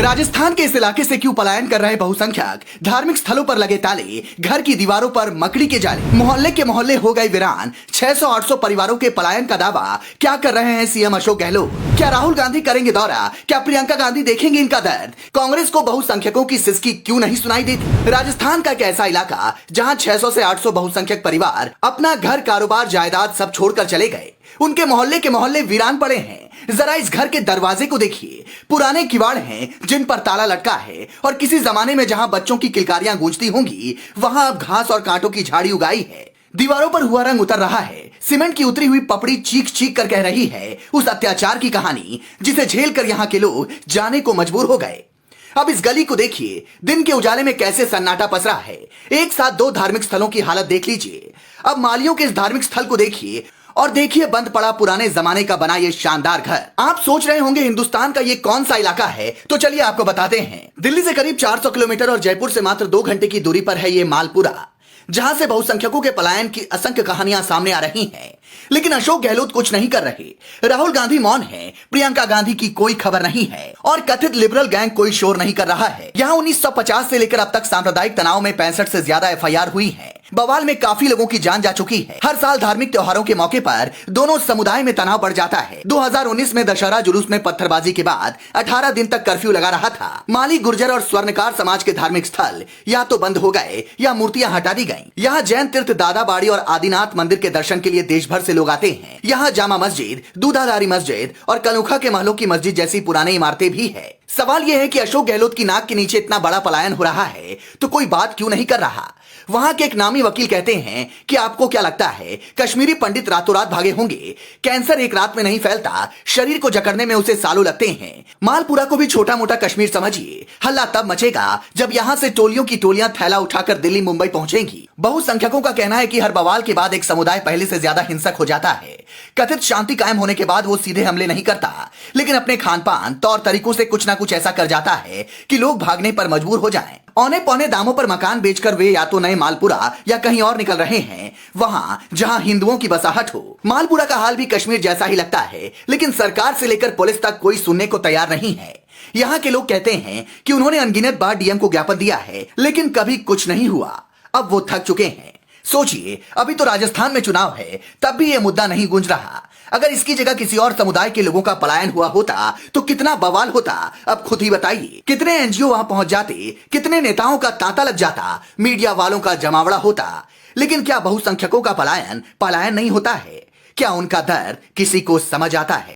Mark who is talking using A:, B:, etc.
A: राजस्थान के इस इलाके से क्यों पलायन कर रहे बहुसंख्यक? धार्मिक स्थलों पर लगे ताले, घर की दीवारों पर मकड़ी के जाले, मोहल्ले के मोहल्ले हो गए वीरान। 600-800 परिवारों के पलायन का दावा क्या कर रहे हैं सीएम अशोक गहलोत? क्या राहुल गांधी करेंगे दौरा? क्या प्रियंका गांधी देखेंगे इनका दर्द? कांग्रेस को बहुसंख्यकों की सिसकी क्यों नहीं सुनाई देती? राजस्थान का एक ऐसा इलाका जहां 600 से 800 बहुसंख्यक परिवार अपना घर, कारोबार, जायदाद सब छोड़कर चले गए। उनके मोहल्ले के मोहल्ले वीरान पड़े हैं। जरा इस घर के दरवाजे को देखिए, पुराने किवाड़ हैं जिन पर ताला लटका है और किसी जमाने में जहां बच्चों की किलकारियां गूंजती होंगी वहां अब घास और कांटों की झाड़ी उगाई है। दीवारों पर हुआ रंग उतर रहा है, सीमेंट की उतरी हुई पपड़ी चीख चीख कर कह रही है उस अत्याचार की कहानी जिसे झेल कर यहाँ के लोग जाने को मजबूर हो गए। अब इस गली को देखिए, दिन के उजाले में कैसे सन्नाटा पसरा है। एक साथ दो धार्मिक स्थलों की हालत देख लीजिए। अब मालियों के इस धार्मिक स्थल को देखिए और देखिए बंद पड़ा पुराने जमाने का बना ये शानदार घर। आप सोच रहे होंगे हिंदुस्तान का ये कौन सा इलाका है, तो चलिए आपको बताते हैं। दिल्ली से करीब 400 किलोमीटर और जयपुर से मात्र 2 घंटे की दूरी पर है ये मालपुरा, जहां से बहुसंख्यकों के पलायन की असंख्य कहानियां सामने आ रही हैं। लेकिन अशोक गहलोत कुछ नहीं कर रहे। राहुल गांधी मौन है, प्रियंका गांधी की कोई खबर नहीं है और कथित लिबरल गैंग कोई शोर नहीं कर रहा है। यहाँ 1950 से लेकर अब तक सांप्रदायिक तनाव में 65 से ज्यादा एफआईआर हुई है। बवाल में काफी लोगों की जान जा चुकी है। हर साल धार्मिक त्योहारों के मौके पर दोनों समुदाय में तनाव बढ़ जाता है। 2019 में दशहरा जुलूस में पत्थरबाजी के बाद 18 दिन तक कर्फ्यू लगा रहा था। माली, गुर्जर और स्वर्णकार समाज के धार्मिक स्थल या तो बंद हो गए या मूर्तियां हटा दी गईं। यहाँ जैन तीर्थ दादाबाड़ी और आदिनाथ मंदिर के दर्शन के लिए देश भर से लोग आते हैं। यहाँ जामा मस्जिद, दूधाधारी मस्जिद और कलुखा के महलों की मस्जिद जैसी पुरानी इमारतें भी है। सवाल यह है कि अशोक गहलोत की नाक के नीचे इतना बड़ा पलायन हो रहा है तो कोई बात क्यों नहीं कर रहा? वहां के एक नामी वकील कहते हैं कि आपको क्या लगता है कश्मीरी पंडित रातों रात भागे होंगे? कैंसर एक रात में नहीं फैलता, शरीर को जकड़ने में उसे सालों लगते हैं। मालपुरा को भी छोटा मोटा कश्मीर समझिए। हल्ला तब मचेगा जब यहां से टोलियों की टोलियां थैला उठाकर दिल्ली मुंबई पहुंचेंगी। बहुसंख्यकों का कहना है कि हर बवाल के बाद एक समुदाय पहले से ज्यादा हिंसक हो जाता है। कथित शांति कायम होने के बाद वो सीधे हमले नहीं करता, लेकिन अपने खान पान, तौर तरीकों से कुछ ना कुछ ऐसा कर जाता है कि लोग भागने पर मजबूर हो जाएं। औने पौने दामों पर मकान बेचकर वे या तो नए मालपुरा या कहीं और निकल रहे हैं, वहां जहां हिंदुओं की बसाहट हो। मालपुरा का हाल भी कश्मीर जैसा ही लगता है, लेकिन सरकार से लेकर पुलिस तक कोई सुनने को तैयार नहीं है। यहाँ के लोग कहते हैं कि उन्होंने अनगिनत बार डीएम को ज्ञापन दिया है, लेकिन कभी कुछ नहीं हुआ। अब वो थक चुके हैं। सोचिए, अभी तो राजस्थान में चुनाव है, तब भी ये मुद्दा नहीं गूंज रहा। अगर इसकी जगह किसी और समुदाय के लोगों का पलायन हुआ होता तो कितना बवाल होता, अब खुद ही बताइए। कितने एनजीओ वहां पहुंच जाते, कितने नेताओं का तांता लग जाता, मीडिया वालों का जमावड़ा होता। लेकिन क्या बहुसंख्यकों का पलायन नहीं होता है? क्या उनका दर्द किसी को समझ आता है?